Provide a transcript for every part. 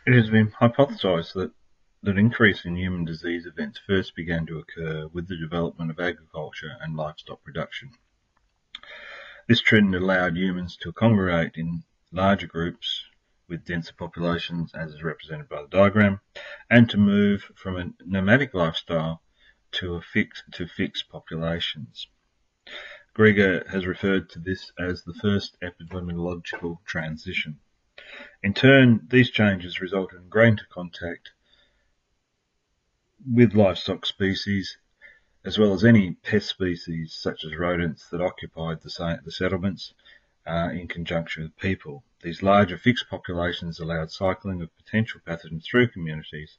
It has been hypothesized that increase in human disease events first began to occur with the development of agriculture and livestock production. This trend allowed humans to congregate in larger groups with denser populations, as is represented by the diagram, and to move from a nomadic lifestyle to fixed populations. Gregor has referred to this as the first epidemiological transition. In turn, these changes resulted in greater contact with livestock species, as well as any pest species such as rodents that occupied the settlements in conjunction with people. These larger fixed populations allowed cycling of potential pathogens through communities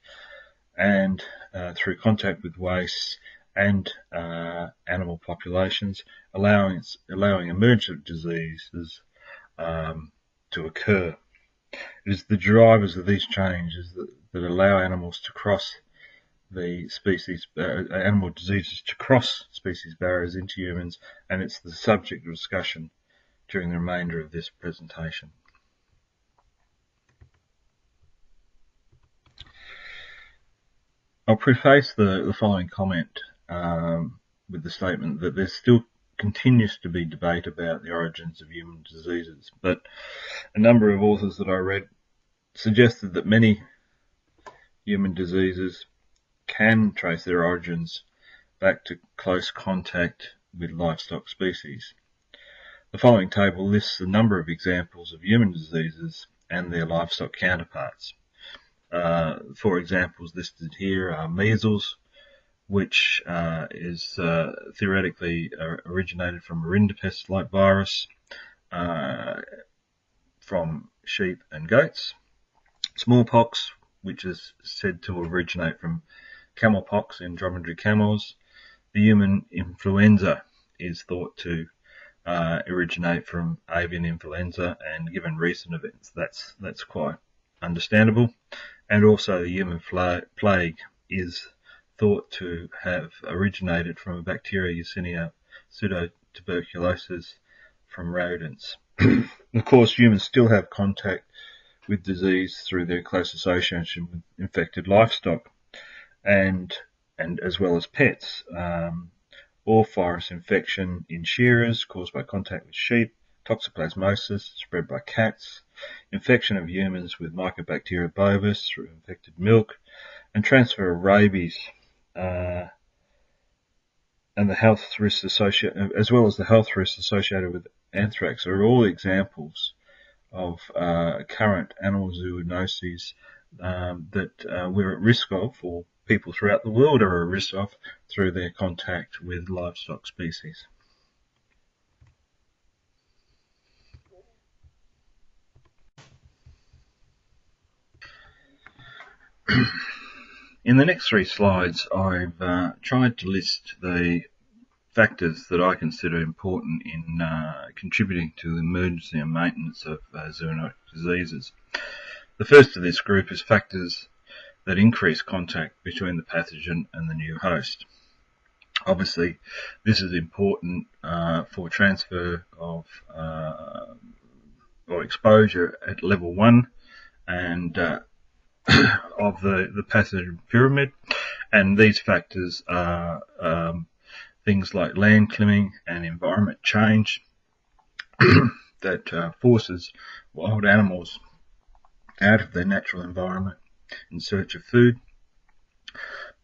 and through contact with waste and animal populations, allowing emergence of diseases to occur. It is the drivers of these changes that allow animals to cross the species, animal diseases to cross species barriers into humans, and it's the subject of discussion during the remainder of this presentation. I'll preface the following comment with the statement that there still continues to be debate about the origins of human diseases, but a number of authors that I read suggested that many human diseases can trace their origins back to close contact with livestock species. The following table lists a number of examples of human diseases and their livestock counterparts. For examples listed here are measles, which is theoretically originated from a rinderpest-like virus from sheep and goats. Smallpox, which is said to originate from camelpox in dromedary camels. The human influenza is thought to originate from avian influenza, and given recent events, that's quite understandable. And also the human plague is thought to have originated from a bacteria Yersinia pseudotuberculosis from rodents. Of course, humans still have contact with disease through their close association with infected livestock, and as well as pets, or virus infection in shearers caused by contact with sheep, toxoplasmosis spread by cats, infection of humans with Mycobacteria bovis through infected milk, and transfer of rabies, and the health risks associated, as well as the health risks associated with anthrax, are all examples of current animal zoonoses that we're at risk of, or people throughout the world are at risk of, through their contact with livestock species. In the next three slides, I've tried to list the factors that I consider important in contributing to the emergency and maintenance of zoonotic diseases. The first of this group is factors that increase contact between the pathogen and the new host. Obviously, this is important for transfer of or exposure at level 1 and of the pathogen pyramid, and these factors are things like land clearing and environment change that forces wild animals out of their natural environment in search of food,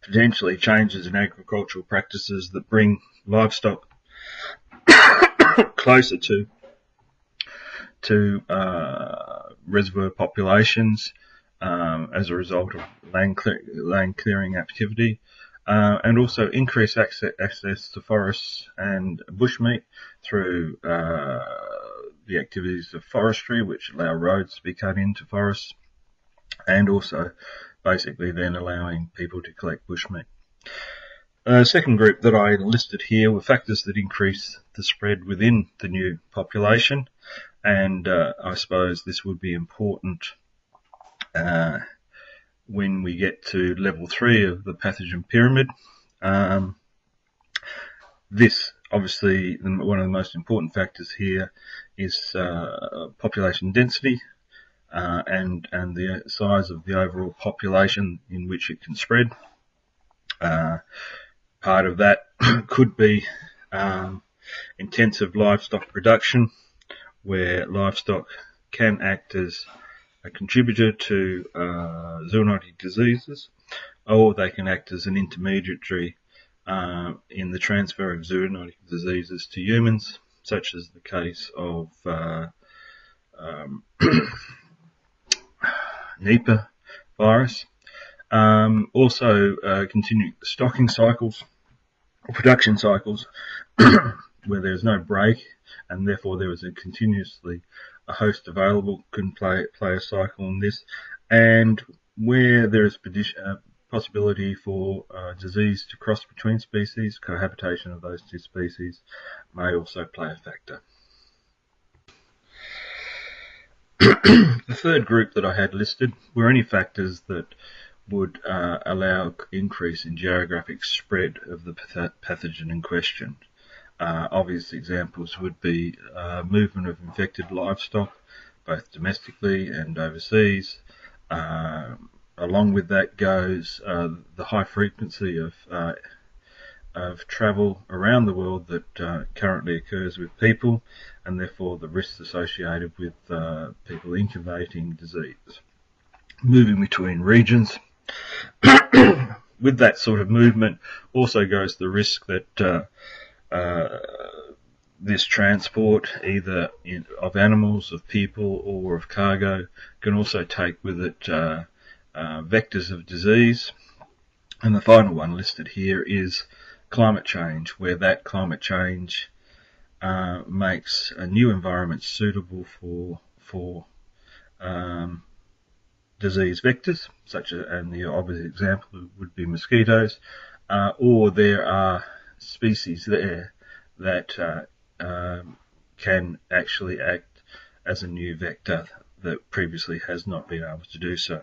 potentially changes in agricultural practices that bring livestock closer to reservoir populations as a result of land clearing activity, and also increased access to forests and bushmeat through the activities of forestry, which allow roads to be cut into forests, and also basically then allowing people to collect bushmeat. The second group that I listed here were factors that increase the spread within the new population, and I suppose this would be important when we get to level 3 of the pathogen pyramid. This, obviously, one of the most important factors here is population density. and the size of the overall population in which it can spread. Part of that could be intensive livestock production, where livestock can act as a contributor to zoonotic diseases, or they can act as an intermediary in the transfer of zoonotic diseases to humans, such as the case of Nipah virus. Also, continuing stocking cycles, or production cycles, where there's no break, and therefore there is continuously a host available, can play a cycle in this, and where there is possibility for disease to cross between species, cohabitation of those two species may also play a factor. The third group that I had listed were any factors that would allow increase in geographic spread of the pathogen in question. Obvious examples would be movement of infected livestock, both domestically and overseas. Along with that goes the high frequency of travel around the world that currently occurs with people, and therefore the risks associated with people incubating disease. Moving between regions. With that sort of movement also goes the risk that this transport, either of animals, of people, or of cargo, can also take with it vectors of disease. And the final one listed here is climate change, where that climate change makes a new environment suitable for disease vectors, and the obvious example would be mosquitoes, or there are species there that can actually act as a new vector that previously has not been able to do so.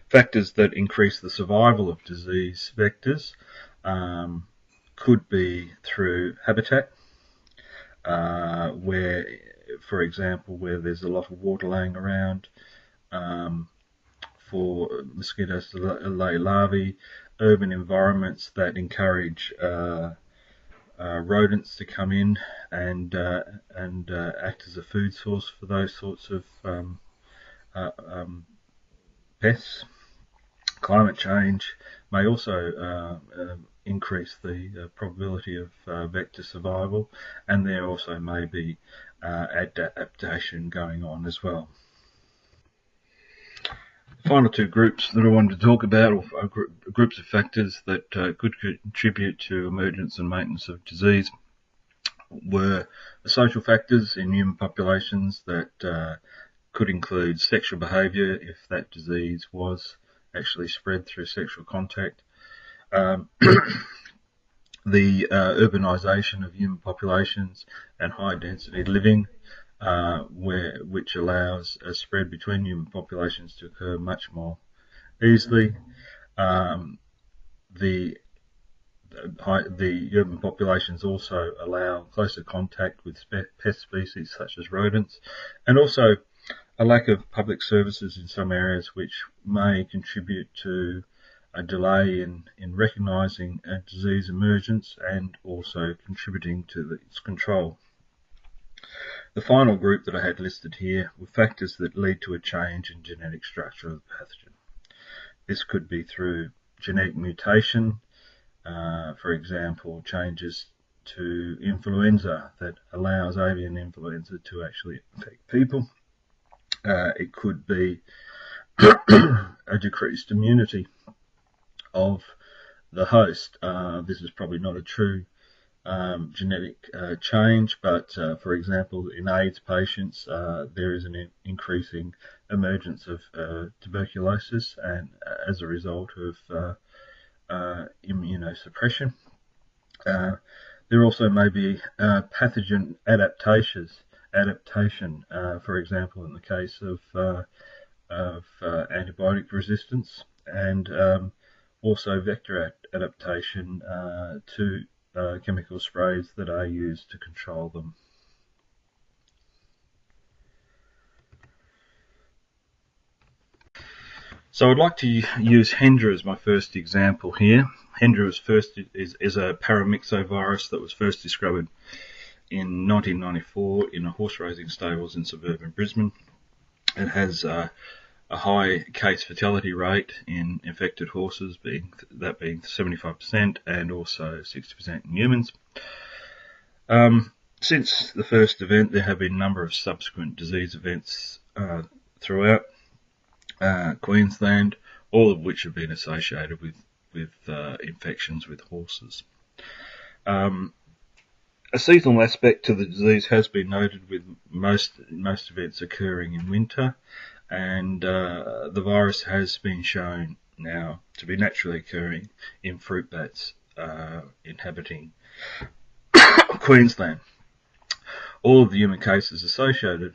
Factors that increase the survival of disease vectors could be through habitat, where, for example, where there's a lot of water laying around for mosquitoes to lay larvae, urban environments that encourage rodents to come in and act as a food source for those sorts of pests. Climate change may also increase the probability of vector survival, and there also may be adaptation going on as well. The final two groups that I wanted to talk about are groups of factors that could contribute to emergence and maintenance of disease were the social factors in human populations that could include sexual behaviour if that disease was actually spread through sexual contact, the urbanisation of human populations and high density living, which allows a spread between human populations to occur much more easily. The urban populations also allow closer contact with pest species such as rodents, and also a lack of public services in some areas which may contribute to a delay in recognising a disease emergence and also contributing to its control. The final group that I had listed here were factors that lead to a change in genetic structure of the pathogen. This could be through genetic mutation, for example, changes to influenza that allows avian influenza to actually affect people. It could be a decreased immunity of the host. This is probably not a true genetic change, but for example, in AIDS patients, there is an increasing emergence of tuberculosis, and as a result of immunosuppression. There also may be pathogen adaptation, for example, in the case of antibiotic resistance, and also vector adaptation to chemical sprays that are used to control them. So I'd like to use Hendra as my first example here. Hendra is a paramyxovirus that was first discovered in 1994 in a horse racing stables in suburban Brisbane. It has a high case fatality rate in infected horses, being 75%, and also 60% in humans. Since the first event, there have been a number of subsequent disease events throughout Queensland, all of which have been associated with infections with horses. A seasonal aspect to the disease has been noted, with most events occurring in winter, and the virus has been shown now to be naturally occurring in fruit bats inhabiting Queensland. All of the human cases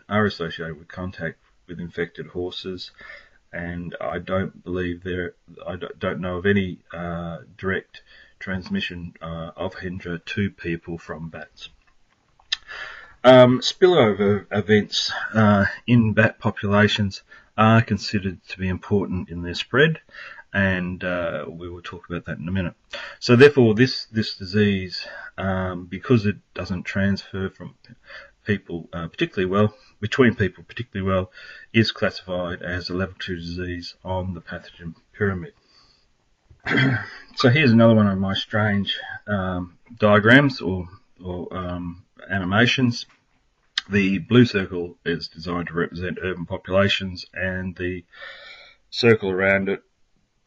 are associated with contact with infected horses, and I don't know of any direct transmission of Hendra to people from bats. Spillover events in bat populations are considered to be important in their spread, and we will talk about that in a minute. So therefore, this disease, because it doesn't transfer from people between people particularly well, is classified as a level 2 disease on the pathogen pyramid. So here's another one of my strange diagrams or animations. The blue circle is designed to represent urban populations, and the circle around it,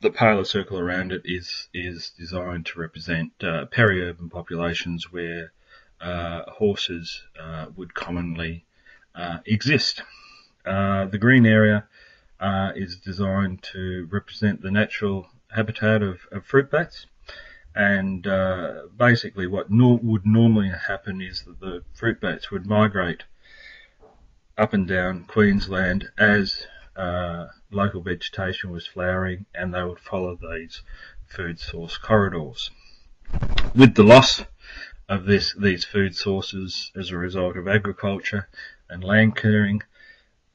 the paler circle around it, is designed to represent peri-urban populations where horses would commonly exist. The green area is designed to represent the natural habitat of fruit bats, and basically what would normally happen is that the fruit bats would migrate up and down Queensland as local vegetation was flowering, and they would follow these food source corridors. With the loss of these food sources as a result of agriculture and land clearing,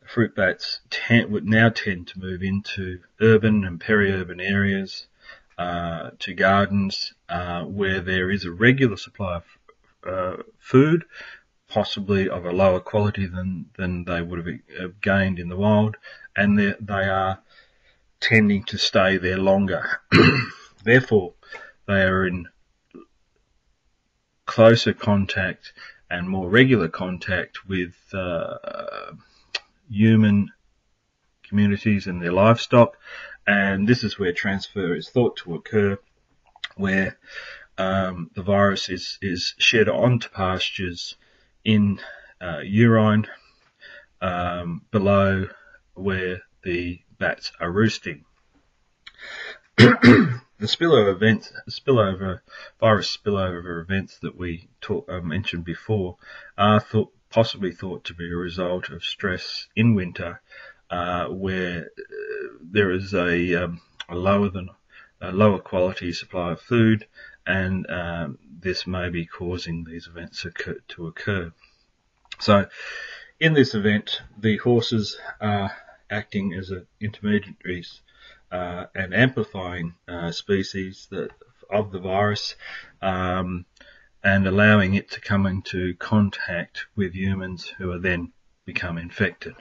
fruit bats would now tend to move into urban and peri-urban areas, to gardens where there is a regular supply of food, possibly of a lower quality than they would have gained in the wild, and they are tending to stay there longer. Therefore, they are in closer contact and more regular contact with human communities and their livestock, and this is where transfer is thought to occur, where the virus is shed onto pastures in urine below where the bats are roosting. The virus spillover events that we mentioned before are possibly thought to be a result of stress in winter, where there is a lower quality supply of food, and this may be causing these events to occur. So in this event, the horses are acting as intermediaries and amplifying species of the virus, and allowing it to come into contact with humans who are then become infected.